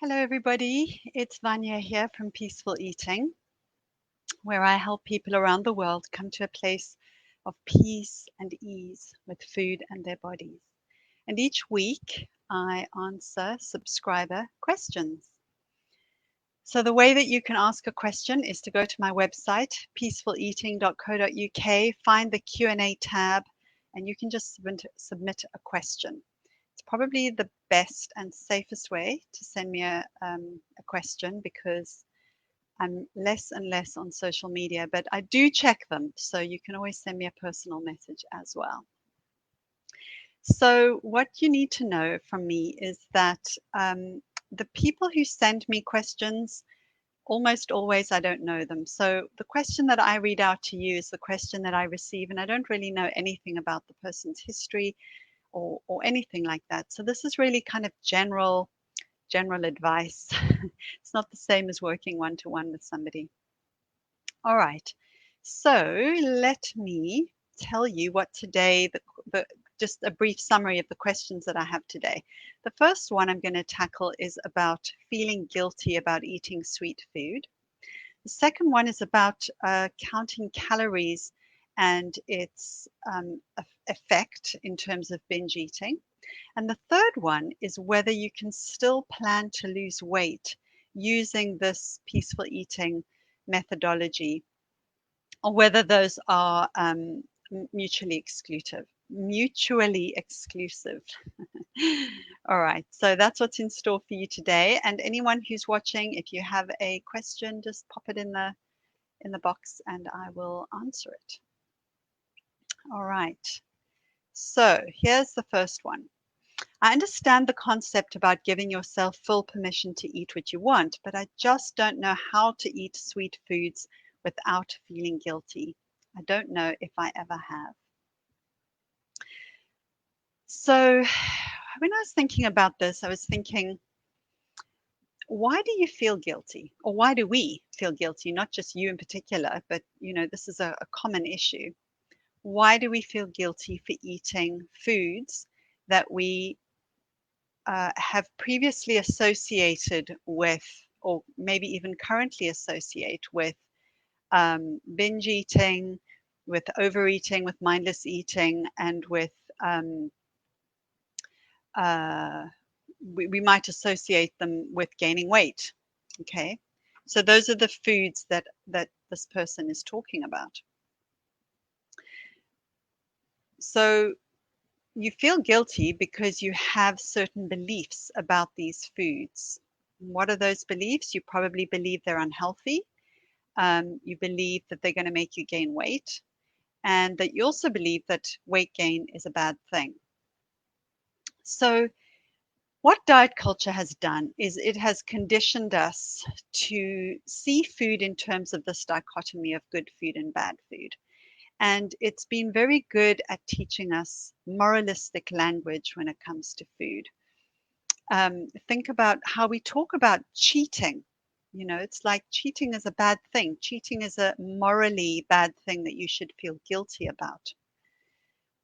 Hello, everybody. It's Vanya here from Peaceful Eating, where I help people around the world come to a place of peace and ease with food and their bodies. And each week, I answer subscriber questions. So, the way that you can ask a question is to go to my website, peacefuleating.co.uk, find the Q&A tab, and you can just submit a question. It's probably the best and safest way to send me a question because I'm less and less on social media, but I do check them. So you can always send me a personal message as well. So, what you need to know from me is that the people who send me questions, almost always I don't know them. So, the question that I read out to you is the question that I receive, and I don't really know anything about the person's history or anything like that. So this is really kind of general advice. It's not the same as working one-to-one with somebody. All right. So let me tell you what today, just a brief summary of the questions that I have today. The first one I'm going to tackle is about feeling guilty about eating sweet food. The second one is about counting calories and its effect in terms of binge eating. And the third one is whether you can still plan to lose weight using this peaceful eating methodology, or whether those are mutually exclusive. Mutually exclusive. All right, so that's what's in store for you today. And anyone who's watching, if you have a question, just pop it in the box and I will answer it. All right. So here's the first one. I understand the concept about giving yourself full permission to eat what you want, but I just don't know how to eat sweet foods without feeling guilty. I don't know if I ever have. So, when I was thinking about this, I was thinking, why do you feel guilty? Or why do we feel guilty? Not just you in particular, but this is a common issue. Why do we feel guilty for eating foods that we have previously associated with, or maybe even currently associate with, binge eating, with overeating, with mindless eating, and with uh, we might associate them with gaining weight. Okay, so those are the foods that this person is talking about. So you feel guilty because you have certain beliefs about these foods. What are those beliefs? You probably believe they're unhealthy. You believe that they're going to make you gain weight, and that you also believe that weight gain is a bad thing. So, what diet culture has done is it has conditioned us to see food in terms of this dichotomy of good food and bad food. And it's been very good at teaching us moralistic language when it comes to food. Think about how we talk about cheating. It's like cheating is a bad thing. Cheating is a morally bad thing that you should feel guilty about.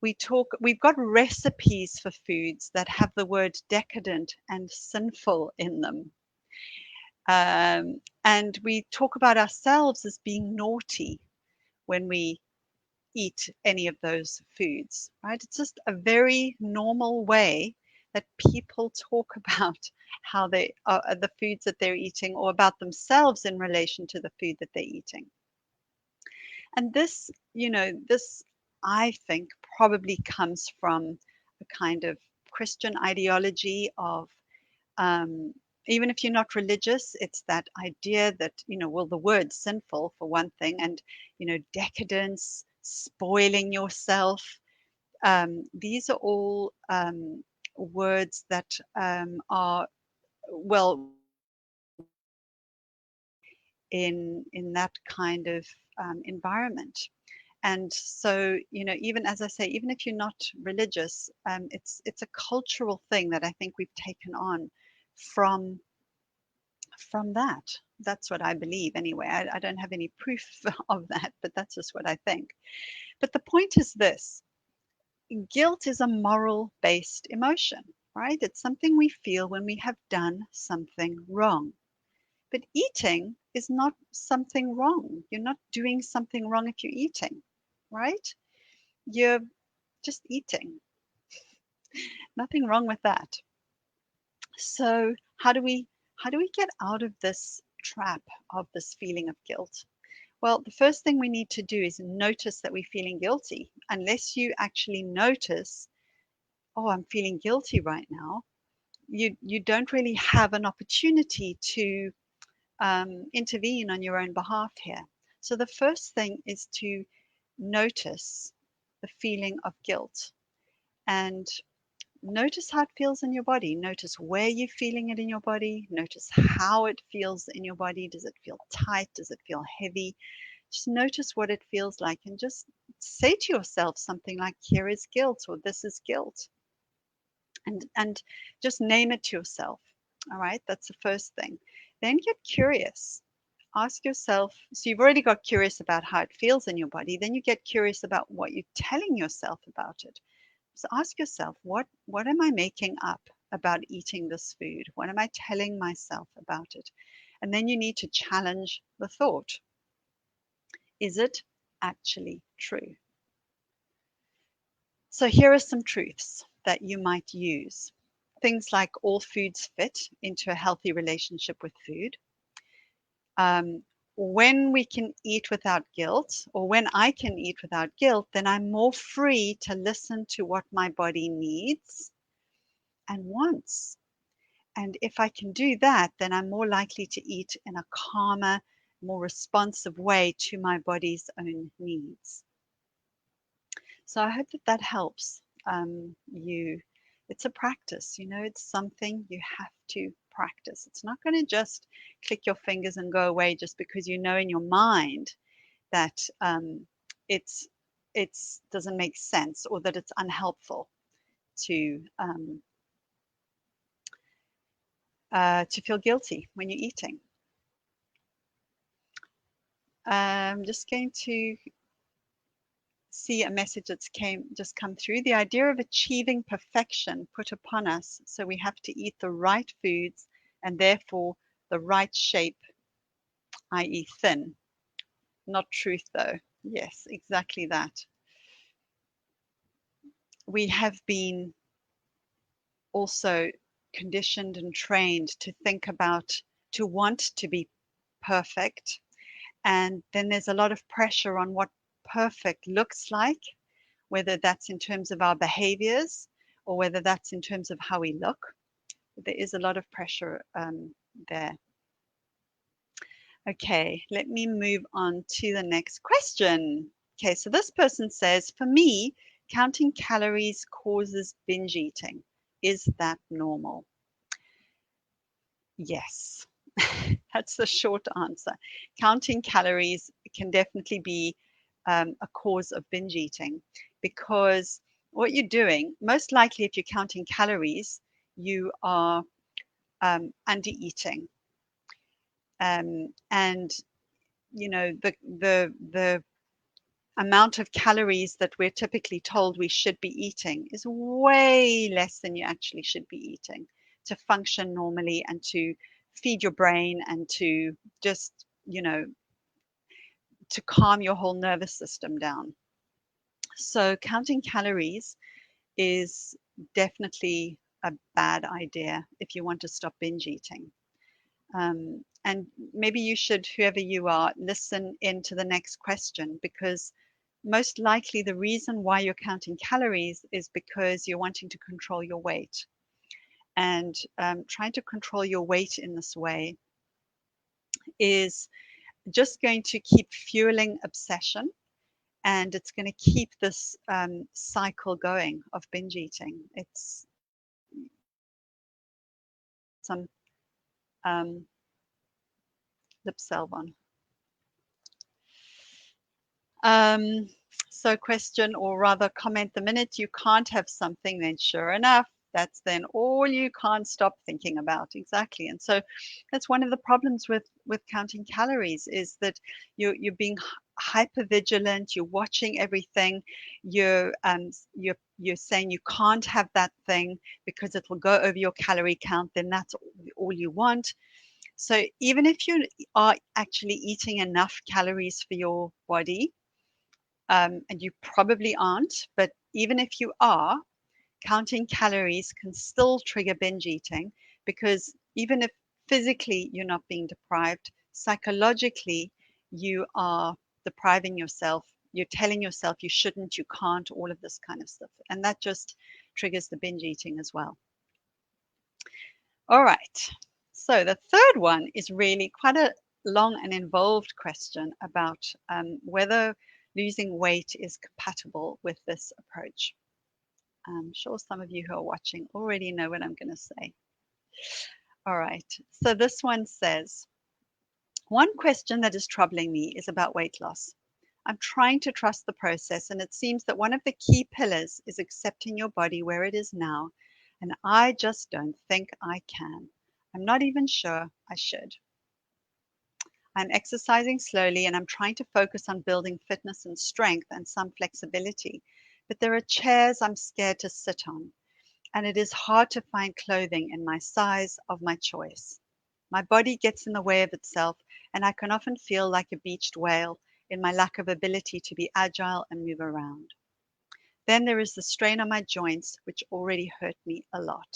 We've got recipes for foods that have the word decadent and sinful in them. And we talk about ourselves as being naughty when we eat any of those foods, right? It's just a very normal way that people talk about how they are the foods that they're eating, or about themselves in relation to the food that they're eating. And this I think probably comes from a kind of Christian ideology of, um, even if you're not religious, it's that idea that, well, the word sinful for one thing, and, decadence, spoiling yourself. These are all words that are, well, in that kind of environment. And so, even as I say, even if you're not religious, it's a cultural thing that I think we've taken on from that. That's what I believe anyway. I don't have any proof of that, but that's just what I think. But the point is this: guilt is a moral based emotion. right? It's something we feel when we have done something wrong. But eating is not something wrong. You're not doing something wrong if you're eating, right? You're just eating. Nothing wrong with that. So how do we get out of this trap of this feeling of guilt? Well, the first thing we need to do is notice that we're feeling guilty. Unless you actually notice, oh, I'm feeling guilty right now, you don't really have an opportunity to intervene on your own behalf here. So the first thing is to notice the feeling of guilt and notice how it feels in your body. Notice where you're feeling it in your body. Notice how it feels in your body. Does it feel tight? Does it feel heavy? Just notice what it feels like and just say to yourself something like, here is guilt, or this is guilt. And just name it to yourself. All right, that's the first thing. Then get curious. Ask yourself, so you've already got curious about how it feels in your body, then you get curious about what you're telling yourself about it. So ask yourself, what am I making up about eating this food? What am I telling myself about it? And then you need to challenge the thought. Is it actually true? So here are some truths that you might use. Things like all foods fit into a healthy relationship with food. Um, when we can eat without guilt, or when I can eat without guilt, then I'm more free to listen to what my body needs and wants. And if I can do that, then I'm more likely to eat in a calmer, more responsive way to my body's own needs. So I hope that that helps you. It's a practice, it's something you have to practice. It's not going to just click your fingers and go away just because you know in your mind that it's it's doesn't make sense or that it's unhelpful to feel guilty when you're eating. I'm just going to see a message that's just come through. The idea of achieving perfection put upon us, so we have to eat the right foods and therefore the right shape, i.e. thin. Not truth though. Yes, exactly that. We have been also conditioned and trained to think about, to want to be perfect. And then there's a lot of pressure on what perfect looks like, whether that's in terms of our behaviors or whether that's in terms of how we look. There is a lot of pressure there. Okay, let me move on to the next question. Okay, so this person says, for me, counting calories causes binge eating. Is that normal? Yes. That's the short answer. Counting calories can definitely be a cause of binge eating because what you're doing, most likely if you're counting calories, you are under eating. And the amount of calories that we're typically told we should be eating is way less than you actually should be eating to function normally and to feed your brain and to just, to calm your whole nervous system down. So counting calories is definitely a bad idea if you want to stop binge eating. And maybe you should, whoever you are, listen into the next question because most likely the reason why you're counting calories is because you're wanting to control your weight. And trying to control your weight in this way is just going to keep fueling obsession and it's going to keep this cycle going of binge eating. It's some lip salve on. Um, so question or rather comment, the minute you can't have something, then sure enough, that's then all you can't stop thinking about. Exactly. And so that's one of the problems with counting calories is that you're being hypervigilant, you're watching everything, you're saying you can't have that thing because it will go over your calorie count, then that's all you want. So even if you are actually eating enough calories for your body, and you probably aren't, but even if you are, counting calories can still trigger binge eating, because even if physically you're not being deprived, psychologically you are depriving yourself. You're telling yourself you shouldn't, you can't, all of this kind of stuff. And that just triggers the binge eating as well. All right. So the third one is really quite a long and involved question about whether losing weight is compatible with this approach. I'm sure some of you who are watching already know what I'm going to say. All right. So this one says, one question that is troubling me is about weight loss. I'm trying to trust the process, and it seems that one of the key pillars is accepting your body where it is now, and I just don't think I can. I'm not even sure I should. I'm exercising slowly and I'm trying to focus on building fitness and strength and some flexibility, but there are chairs I'm scared to sit on, and it is hard to find clothing in my size of my choice. My body gets in the way of itself, and I can often feel like a beached whale in my lack of ability to be agile and move around. Then there is the strain on my joints, which already hurt me a lot.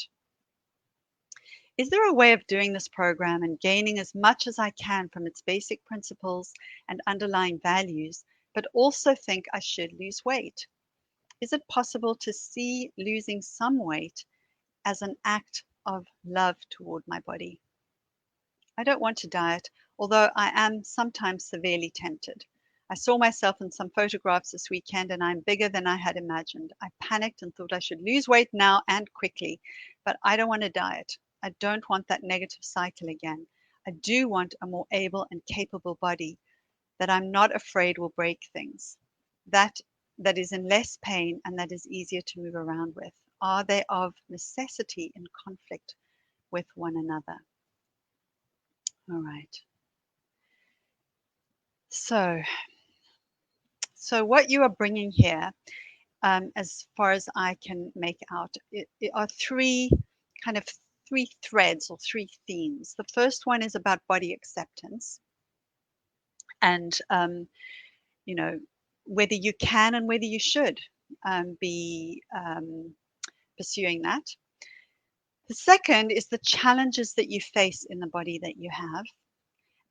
Is there a way of doing this program and gaining as much as I can from its basic principles and underlying values, but also think I should lose weight? Is it possible to see losing some weight as an act of love toward my body? I don't want to diet, although I am sometimes severely tempted. I saw myself in some photographs this weekend and I'm bigger than I had imagined. I panicked and thought I should lose weight now and quickly, but I don't want to diet. I don't want that negative cycle again. I do want a more able and capable body that I'm not afraid will break things. That that is in less pain and that is easier to move around with. Are they of necessity in conflict with one another? All right. So, so what you are bringing here, as far as I can make out, it are kind of three threads or three themes. The first one is about body acceptance, and you know, whether you can and whether you should be pursuing that. The second is the challenges that you face in the body that you have.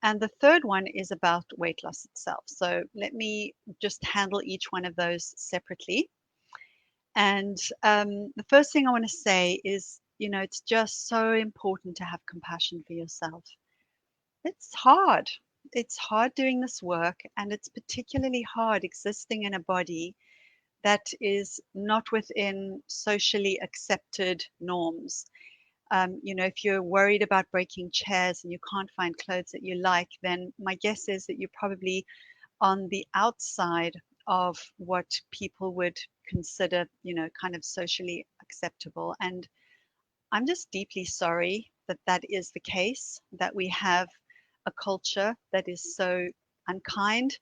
And the third one is about weight loss itself. So let me just handle each one of those separately. And the first thing I want to say is, it's just so important to have compassion for yourself. It's hard. It's hard doing this work, and it's particularly hard existing in a body that is not within socially accepted norms. If you're worried about breaking chairs and you can't find clothes that you like, then my guess is that you're probably on the outside of what people would consider, kind of socially acceptable. And I'm just deeply sorry that that is the case, that we have a culture that is so unkind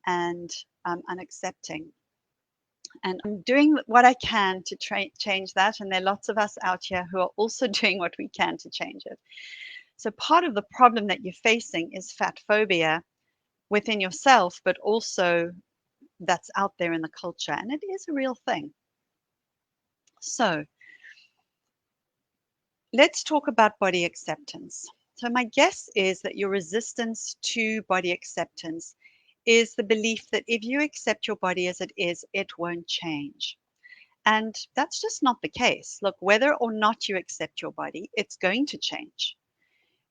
and unaccepting. And I'm doing what I can to change that. And there are lots of us out here who are also doing what we can to change it. So part of the problem that you're facing is fat phobia within yourself, but also that's out there in the culture. And it is a real thing. So let's talk about body acceptance. So my guess is that your resistance to body acceptance is the belief that if you accept your body as it is, it won't change. And that's just not the case. Look, whether or not you accept your body, it's going to change,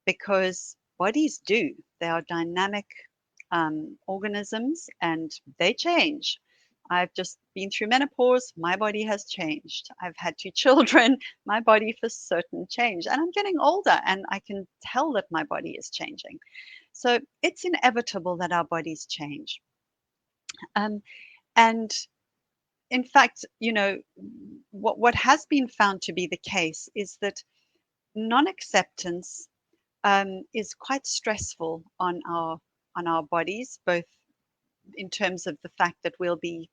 because bodies do. They are dynamic organisms and they change. I've just been through menopause. My body has changed. I've had 2 children. My body for certain changed. And I'm getting older and I can tell that my body is changing. So it's inevitable that our bodies change. And in fact, what has been found to be the case is that non-acceptance is quite stressful on our bodies, both in terms of the fact that we'll be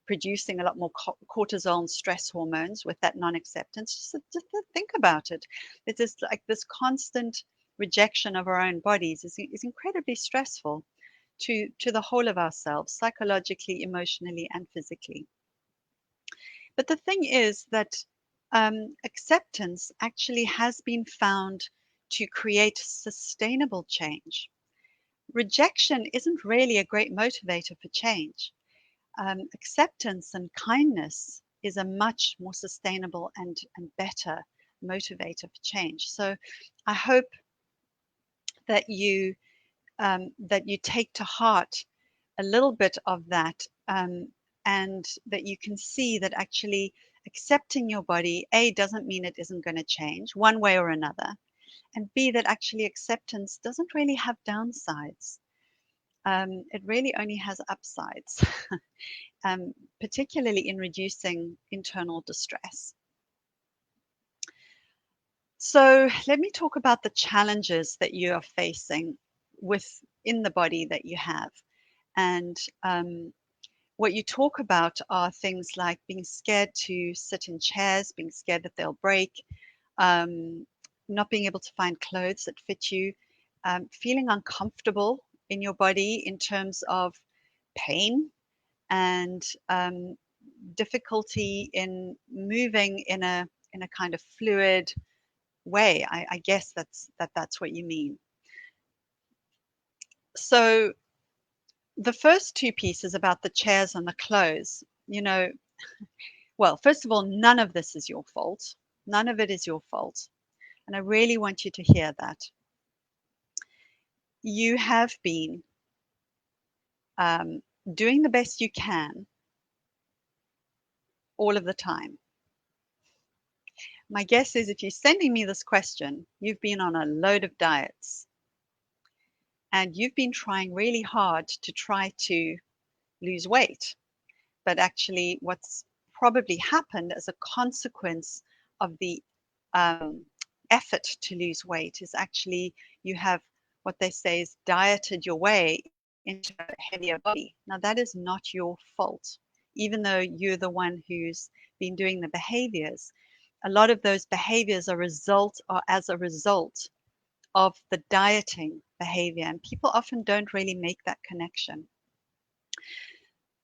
producing a lot more cortisol and stress hormones with that non-acceptance. Just think about it. It's just like this constant rejection of our own bodies is incredibly stressful to the whole of ourselves, psychologically, emotionally, and physically. But the thing is that acceptance actually has been found to create sustainable change. Rejection isn't really a great motivator for change. Acceptance and kindness is a much more sustainable and better motivator for change. So I hope that you take to heart a little bit of that, and that you can see that actually accepting your body, A, doesn't mean it isn't going to change one way or another, and B, that actually acceptance doesn't really have downsides. It really only has upsides, particularly in reducing internal distress. So let me talk about the challenges that you are facing within the body that you have. And what you talk about are things like being scared to sit in chairs, being scared that they'll break, um, not being able to find clothes that fit you, feeling uncomfortable in your body in terms of pain and difficulty in moving in a kind of fluid way. I guess that's what you mean. So the first two pieces about the chairs and the clothes, well, first of all, none of this is your fault. None of it is your fault. And I really want you to hear that. You have been um, doing the best you can all of the time. My guess is if you're sending me this question, you've been on a load of diets and you've been trying really hard to try to lose weight. But actually, what's probably happened as a consequence of the um, effort to lose weight is actually you have what they say is dieted your way into a heavier body. Now, that is not your fault, even though you're the one who's been doing the behaviors. A lot of those behaviors are as a result of the dieting behavior, and people often don't really make that connection.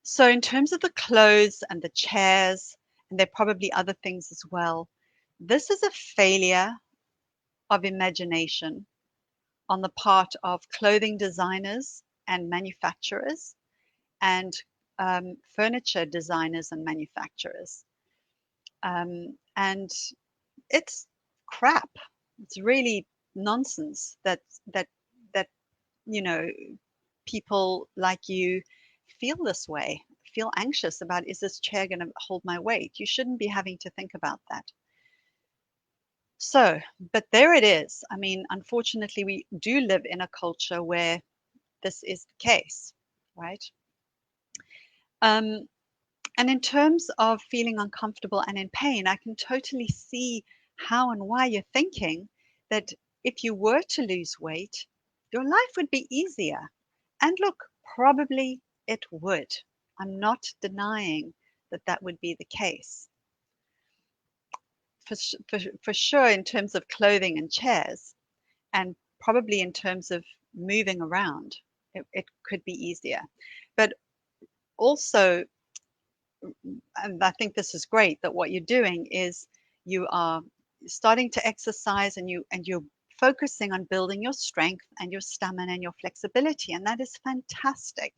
So in terms of the clothes and the chairs, and there are probably other things as well, this is a failure of imagination on the part of clothing designers and manufacturers and furniture designers and manufacturers. And it's crap. It's really nonsense that that you know people like you feel this way, feel anxious about, is this chair going to hold my weight? You shouldn't be having to think about that. So, but there it is. I mean, unfortunately, we do live in a culture where this is the case, right? Um, and in terms of feeling uncomfortable and in pain, I can totally see how and why you're thinking that if you were to lose weight, your life would be easier. And look, probably it would. I'm not denying that that would be the case. For sure, in terms of clothing and chairs, and probably in terms of moving around, it could be easier. But also, and I think this is great, that what you're doing is you are starting to exercise and you're focusing on building your strength and your stamina and your flexibility, and that is fantastic.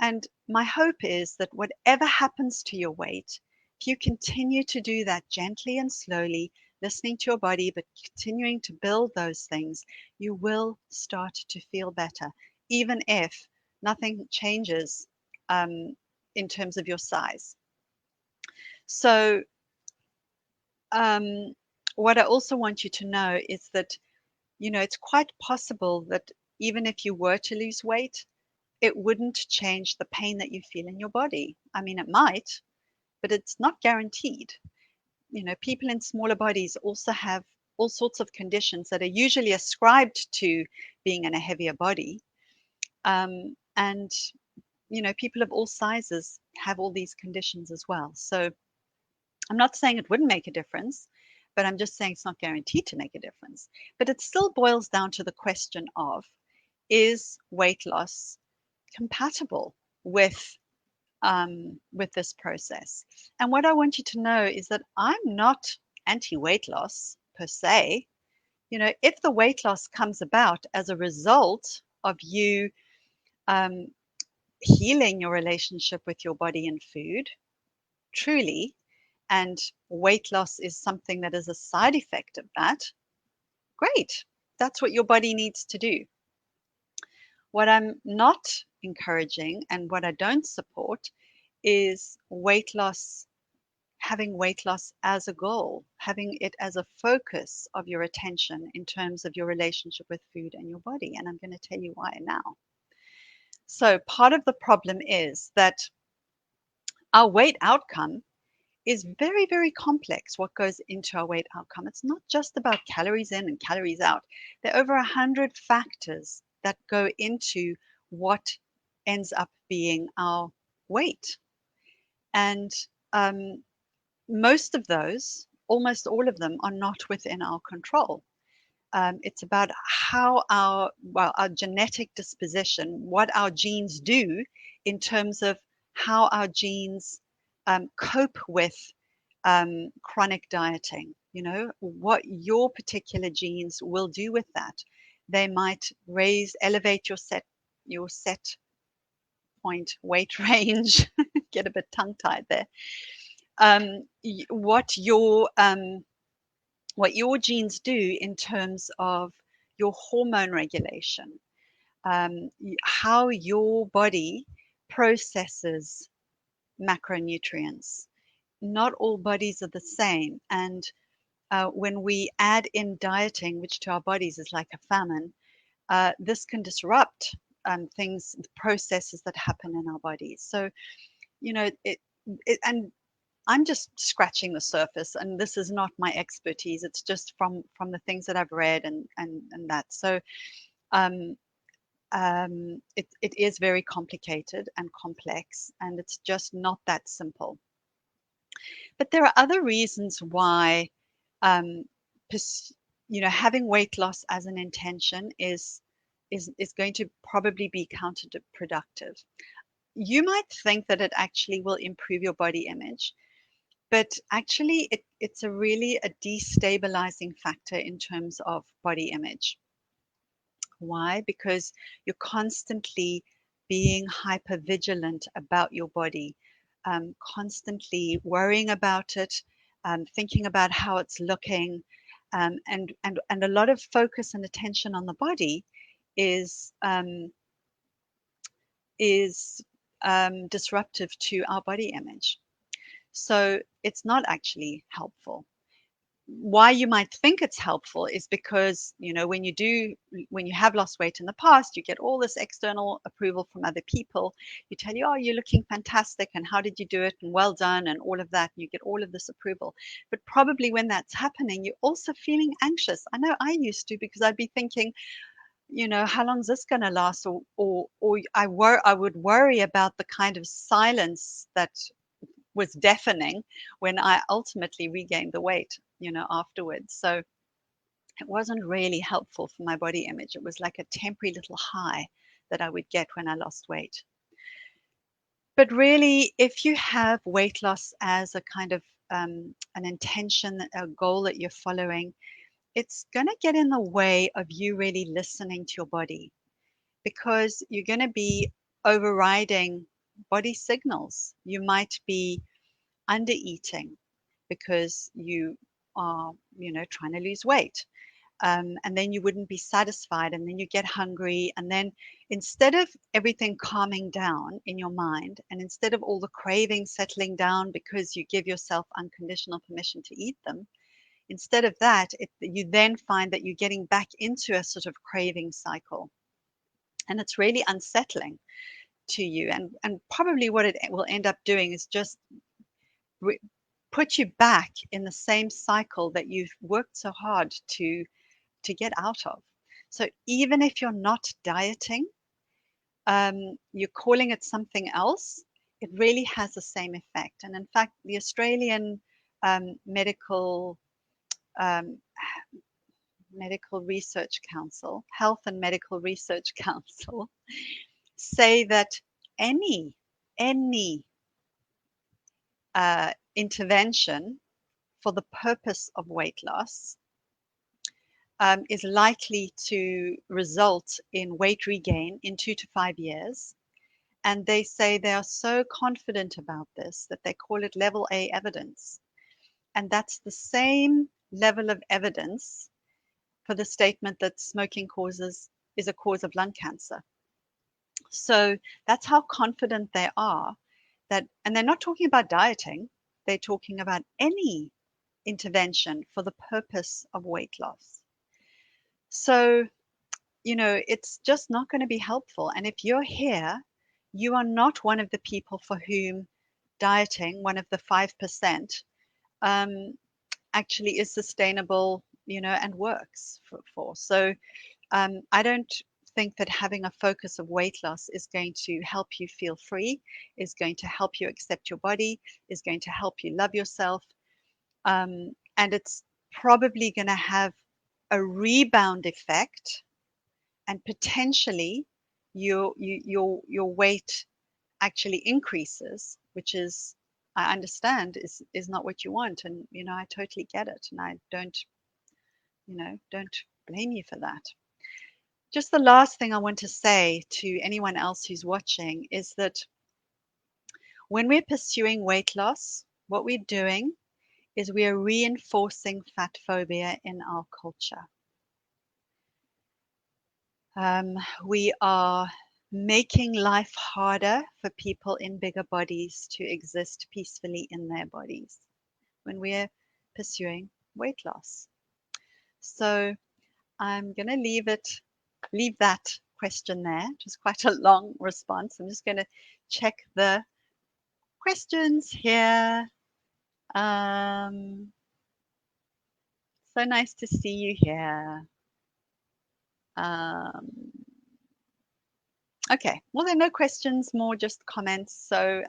And my hope is that whatever happens to your weight, if you continue to do that gently and slowly, listening to your body, but continuing to build those things, you will start to feel better, even if nothing changes in terms of your size. So, um, what I also want you to know is that, it's quite possible that even if you were to lose weight, it wouldn't change the pain that you feel in your body. I mean, it might, but it's not guaranteed. People in smaller bodies also have all sorts of conditions that are usually ascribed to being in a heavier body. And people of all sizes have all these conditions as well. So I'm not saying it wouldn't make a difference, but I'm just saying it's not guaranteed to make a difference. But it still boils down to the question of, is weight loss compatible with this process? And what I want you to know is that I'm not anti-weight loss per se. If the weight loss comes about as a result of you um, healing your relationship with your body and food, truly, and weight loss is something that is a side effect of that, great. That's what your body needs to do. What I'm not encouraging and what I don't support is having weight loss as a goal, having it as a focus of your attention in terms of your relationship with food and your body. And I'm going to tell you why now. So, part of the problem is that our weight outcome is very, very complex. What goes into our weight outcome? It's not just about calories in and calories out. There are over 100 factors that go into what ends up being our weight. And um, most of those, almost all of them, are not within our control. It's about how our genetic disposition, what our genes do in terms of how our genes cope with chronic dieting. What your particular genes will do with that. They might elevate your set point weight range. Get a bit tongue tied there. What your genes do in terms of your hormone regulation, how your body processes macronutrients. Not all bodies are the same. And when we add in dieting, which to our bodies is like a famine, this can disrupt processes that happen in our bodies. So, and I'm just scratching the surface, and this is not my expertise. It's just from the things that I've read and that. So um, it is very complicated and complex, and it's just not that simple. But there are other reasons why um, having weight loss as an intention is going to probably be counterproductive. You might think that it actually will improve your body image, but actually it's really a destabilizing factor in terms of body image. Why? Because you're constantly being hyper vigilant about your body, constantly worrying about it, thinking about how it's looking, and a lot of focus and attention on the body is is disruptive to our body image. So it's not actually helpful. Why you might think it's helpful is because, when you have lost weight in the past, you get all this external approval from other people. You tell you, oh, you're looking fantastic, and how did you do it, and well done, and all of that. You get all of this approval. But probably when that's happening, you're also feeling anxious. I know I used to, because I'd be thinking, how long is this going to last? Or I would worry about the kind of silence that was deafening when I ultimately regained the weight, afterwards. So it wasn't really helpful for my body image. It was like a temporary little high that I would get when I lost weight. But really, if you have weight loss as a kind of an intention, a goal that you're following, it's going to get in the way of you really listening to your body, because you're going to be overriding body signals. You might be under eating because you are, trying to lose weight. And then you wouldn't be satisfied, and then you get hungry. And then instead of everything calming down in your mind, and instead of all the cravings settling down because you give yourself unconditional permission to eat them, instead of that, you then find that you're getting back into a sort of craving cycle. And it's really unsettling to you. And probably what it will end up doing is just put you back in the same cycle that you've worked so hard to get out of. So even if you're not dieting, you're calling it something else, it really has the same effect. And in fact, the Australian Medical um, Medical Research Council, Health and Medical Research Council, say that any any intervention for the purpose of weight loss is likely to result in weight regain in 2 to 5 years. And they say they are so confident about this that they call it level A evidence. And that's the same level of evidence for the statement that smoking is a cause of lung cancer. So that's how confident they are that, and they're not talking about dieting, they're talking about any intervention for the purpose of weight loss. So, it's just not going to be helpful. And if you're here, you are not one of the people for whom dieting, one of the 5%, um, actually is sustainable, and works for. So I don't think that having a focus of weight loss is going to help you feel free, is going to help you accept your body, is going to help you love yourself. And it's probably going to have a rebound effect, and potentially your weight actually increases, which is, I understand, is not what you want. And I totally get it, and I don't blame you for that. Just the last thing I want to say to anyone else who's watching is that when we're pursuing weight loss, what we're doing is we are reinforcing fat phobia in our culture. We are making life harder for people in bigger bodies to exist peacefully in their bodies when we're pursuing weight loss. So I'm going to leave that question there. It was quite a long response. I'm just going to check the questions here. So nice to see you here. Okay, well, there are no questions, more just comments. So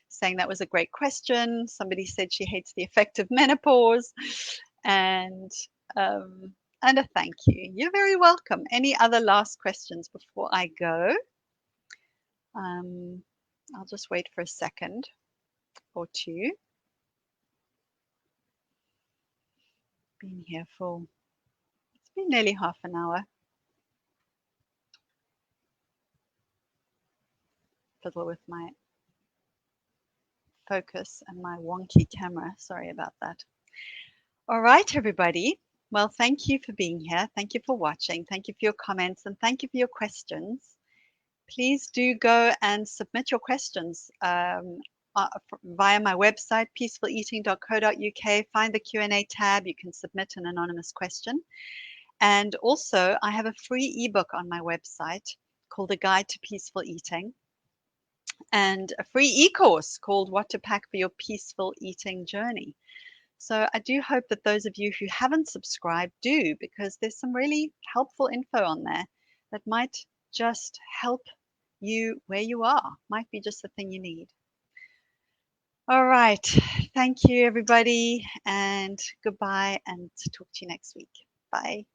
saying that was a great question. Somebody said she hates the effect of menopause, and a thank you. You're very welcome. Any other last questions before I go? I'll just wait for a second or two. Been here for, it's been nearly half an hour. Fiddle with my focus and my wonky camera. Sorry about that. All right, everybody. Well, thank you for being here. Thank you for watching. Thank you for your comments, and thank you for your questions. Please do go and submit your questions via my website, peacefuleating.co.uk. Find the Q&A tab. You can submit an anonymous question. And also, I have a free ebook on my website called A Guide to Peaceful Eating, and a free e-course called What to Pack for Your Peaceful Eating Journey. So I do hope that those of you who haven't subscribed do, because there's some really helpful info on there that might just help you where you are, might be just the thing you need. All right. Thank you, everybody, and goodbye, and talk to you next week. Bye.